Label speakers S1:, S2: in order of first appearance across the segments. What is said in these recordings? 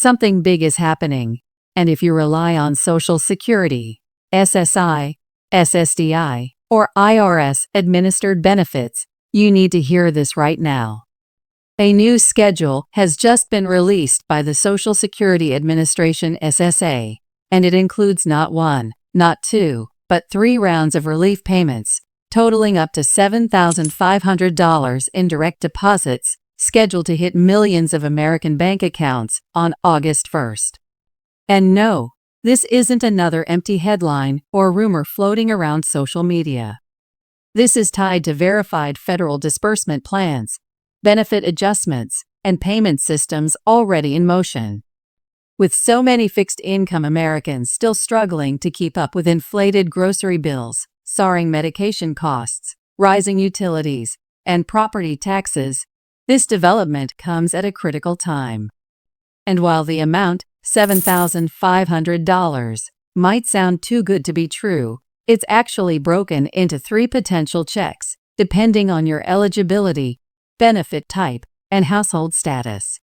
S1: something big is happening. And if you rely on Social Security, SSI, SSDI, or IRS-administered benefits, you need to hear this right now. A new schedule has just been released by the Social Security Administration SSA, and it includes not one, not two, but 3 rounds of relief payments, totaling up to $7,500 in direct deposits, scheduled to hit millions of American bank accounts on August 1st. And no, this isn't another empty headline or rumor floating around social media. This is tied to verified federal disbursement plans, benefit adjustments, and payment systems already in motion. With so many fixed-income Americans still struggling to keep up with inflated grocery bills, soaring medication costs, rising utilities, and property taxes, this development comes at a critical time. And while the amount, $7,500, might sound too good to be true, it's actually broken into 3 potential checks, depending on your eligibility, benefit type, and household status.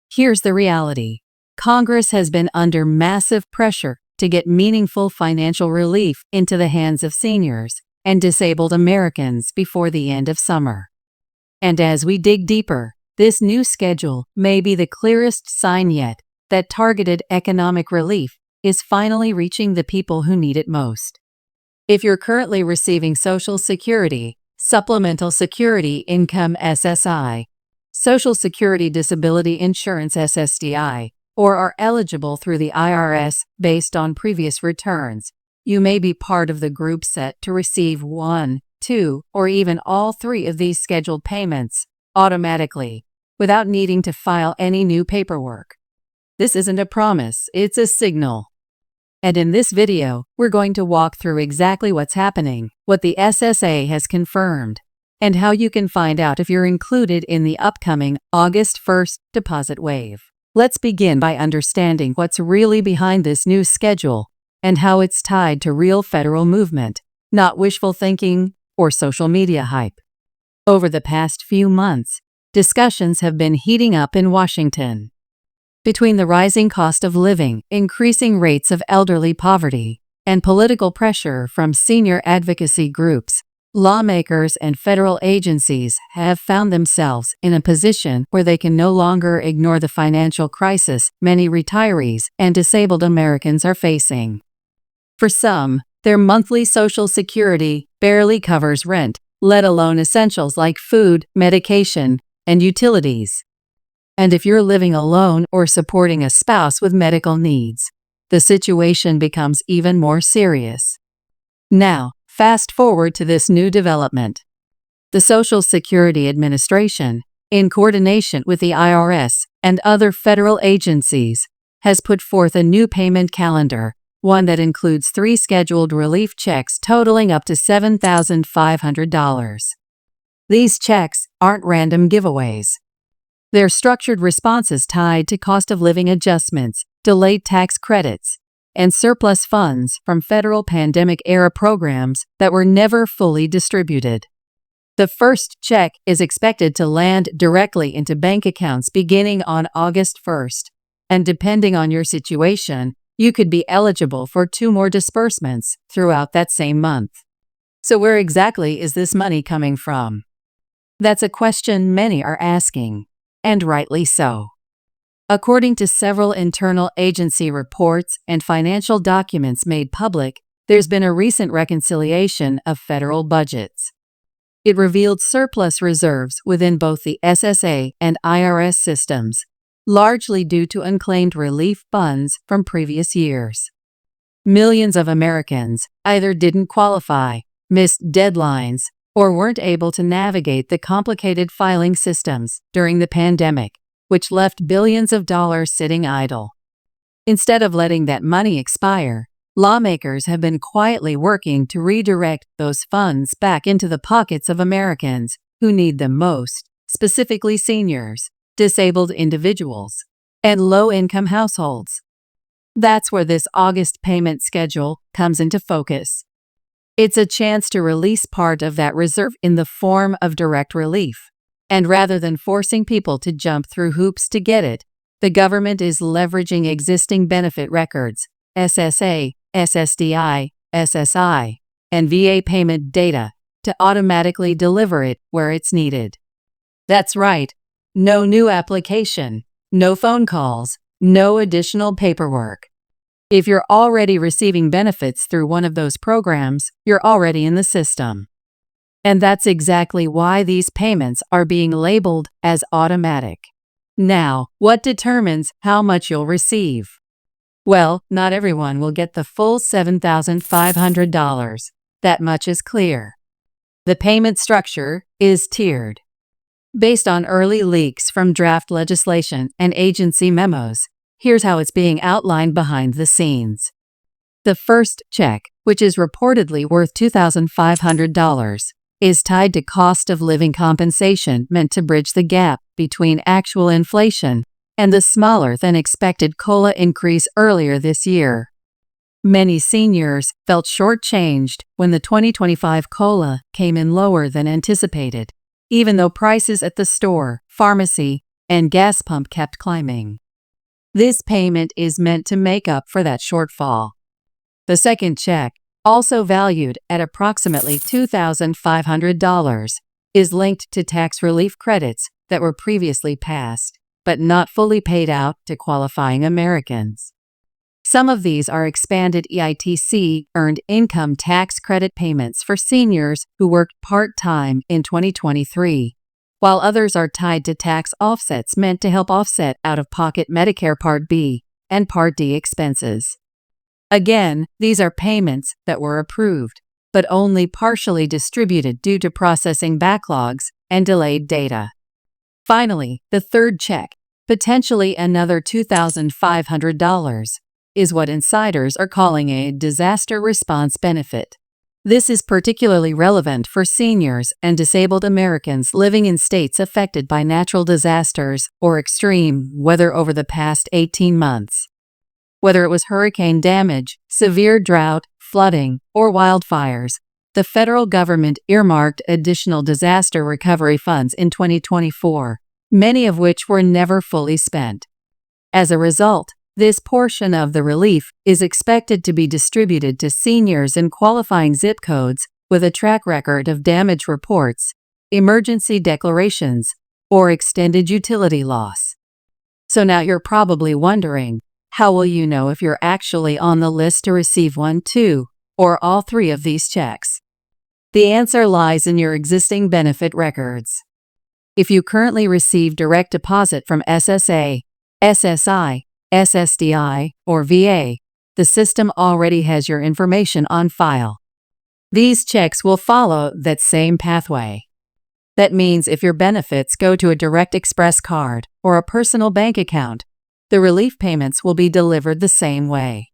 S1: Here's the reality. Congress has been under massive pressure to get meaningful financial relief into the hands of seniors and disabled Americans before the end of summer. And as we dig deeper, this new schedule may be the clearest sign yet that targeted economic relief is finally reaching the people who need it most. If you're currently receiving Social Security, Supplemental Security Income SSI, Social Security Disability Insurance SSDI, or are eligible through the IRS based on previous returns, you may be part of the group set to receive 1, 2, or even all 3 of these scheduled payments automatically, without needing to file any new paperwork. This isn't a promise, it's a signal. And in this video, we're going to walk through exactly what's happening, what the SSA has confirmed, and how you can find out if you're included in the upcoming August 1st deposit wave. Let's begin by understanding what's really behind this new schedule and how it's tied to real federal movement, not wishful thinking or social media hype. Over the past few months, discussions have been heating up in Washington. Between the rising cost of living, increasing rates of elderly poverty, and political pressure from senior advocacy groups, lawmakers and federal agencies have found themselves in a position where they can no longer ignore the financial crisis many retirees and disabled Americans are facing. For some, their monthly Social Security barely covers rent, let alone essentials like food, medication, and utilities. And if you're living alone or supporting a spouse with medical needs, the situation becomes even more serious. Now, fast forward to this new development. The Social Security Administration, in coordination with the IRS and other federal agencies, has put forth a new payment calendar, one that includes 3 scheduled relief checks totaling up to $7,500. These checks aren't random giveaways. They're structured responses tied to cost of living adjustments, delayed tax credits, and surplus funds from federal pandemic-era programs that were never fully distributed. The first check is expected to land directly into bank accounts beginning on August 1st, and depending on your situation, you could be eligible for 2 more disbursements throughout that same month. So where exactly is this money coming from? That's a question many are asking, and rightly so. According to several internal agency reports and financial documents made public, there's been a recent reconciliation of federal budgets. It revealed surplus reserves within both the SSA and IRS systems, largely due to unclaimed relief funds from previous years. Millions of Americans either didn't qualify, missed deadlines, or weren't able to navigate the complicated filing systems during the pandemic, which left billions of dollars sitting idle. Instead of letting that money expire, lawmakers have been quietly working to redirect those funds back into the pockets of Americans who need them most, specifically seniors, disabled individuals, and low-income households. That's where this August payment schedule comes into focus. It's a chance to release part of that reserve in the form of direct relief. And rather than forcing people to jump through hoops to get it, The government is leveraging existing benefit records, SSA, SSDI, SSI, and VA payment data to automatically deliver it where it's needed. That's right. No new application, no phone calls, no additional paperwork. If you're already receiving benefits through one of those programs, you're already in the system. And that's exactly why these payments are being labeled as automatic. Now, what determines how much you'll receive? Well, not everyone will get the full $7,500. That much is clear. The payment structure is tiered. Based on early leaks from draft legislation and agency memos, here's how it's being outlined behind the scenes. The first check, which is reportedly worth $2,500, is tied to cost of living compensation meant to bridge the gap between actual inflation and the smaller than expected COLA increase earlier this year. Many seniors felt shortchanged when the 2025 COLA came in lower than anticipated, even though prices at the store, pharmacy, and gas pump kept climbing. This payment is meant to make up for that shortfall. The second check, also valued at approximately $2,500, is linked to tax relief credits that were previously passed, but not fully paid out to qualifying Americans. Some of these are expanded EITC earned income tax credit payments for seniors who worked part-time in 2023, while others are tied to tax offsets meant to help offset out-of-pocket Medicare Part B and Part D expenses. Again, these are payments that were approved, but only partially distributed due to processing backlogs and delayed data. Finally, the third check, potentially another $2,500, is what insiders are calling a disaster response benefit. This is particularly relevant for seniors and disabled Americans living in states affected by natural disasters or extreme weather over the past 18 months. Whether it was hurricane damage, severe drought, flooding, or wildfires, the federal government earmarked additional disaster recovery funds in 2024, many of which were never fully spent. As a result, this portion of the relief is expected to be distributed to seniors in qualifying zip codes with a track record of damage reports, emergency declarations, or extended utility loss. So now you're probably wondering, how will you know if you're actually on the list to receive one, two, or all three of these checks? The answer lies in your existing benefit records. If you currently receive direct deposit from SSA, SSI, SSDI, or VA, the system already has your information on file. These checks will follow that same pathway. That means if your benefits go to a Direct Express card or a personal bank account, the relief payments will be delivered the same way.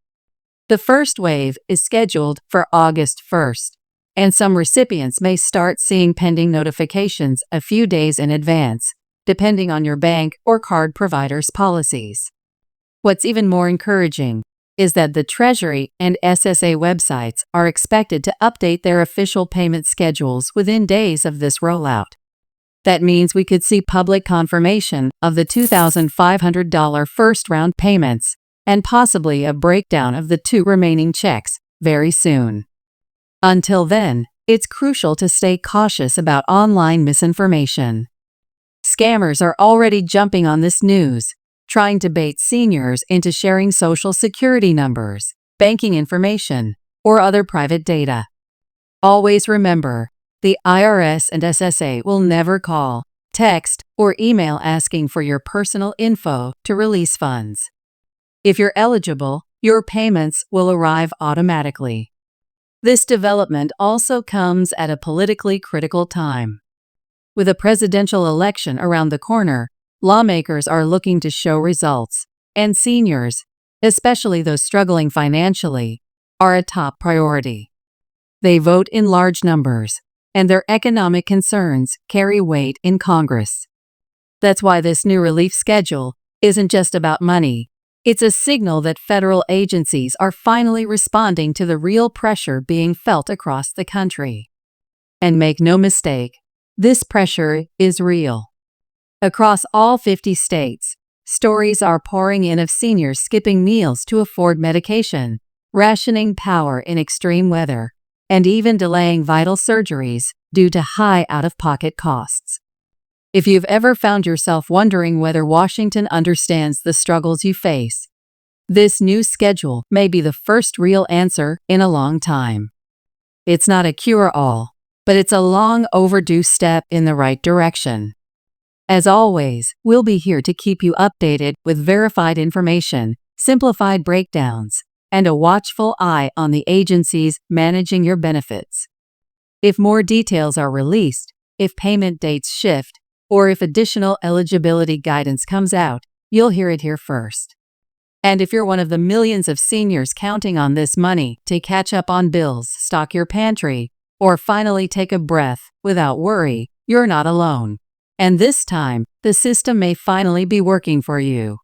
S1: The first wave is scheduled for August 1st, and some recipients may start seeing pending notifications a few days in advance, depending on your bank or card provider's policies. What's even more encouraging is that the Treasury and SSA websites are expected to update their official payment schedules within days of this rollout. That means we could see public confirmation of the $2,500 first-round payments and possibly a breakdown of the 2 remaining checks very soon. Until then, it's crucial to stay cautious about online misinformation. Scammers are already jumping on this news, trying to bait seniors into sharing Social Security numbers, banking information, or other private data. Always remember, the IRS and SSA will never call, text, or email asking for your personal info to release funds. If you're eligible, your payments will arrive automatically. This development also comes at a politically critical time. With a presidential election around the corner, lawmakers are looking to show results, and seniors, especially those struggling financially, are a top priority. They vote in large numbers, and their economic concerns carry weight in Congress. That's why this new relief schedule isn't just about money. It's a signal that federal agencies are finally responding to the real pressure being felt across the country. And make no mistake, this pressure is real. Across all 50 states, Stories are pouring in of seniors skipping meals to afford medication, rationing power in extreme weather, and even delaying vital surgeries due to high out-of-pocket costs. If you've ever found yourself wondering whether Washington understands the struggles you face, this new schedule may be the first real answer in a long time. It's not a cure-all, but it's a long overdue step in the right direction. As always, we'll be here to keep you updated with verified information, simplified breakdowns, and a watchful eye on the agencies managing your benefits. If more details are released, if payment dates shift, or if additional eligibility guidance comes out, you'll hear it here first. And if you're one of the millions of seniors counting on this money to catch up on bills, stock your pantry, or finally take a breath without worry, you're not alone. And this time, the system may finally be working for you.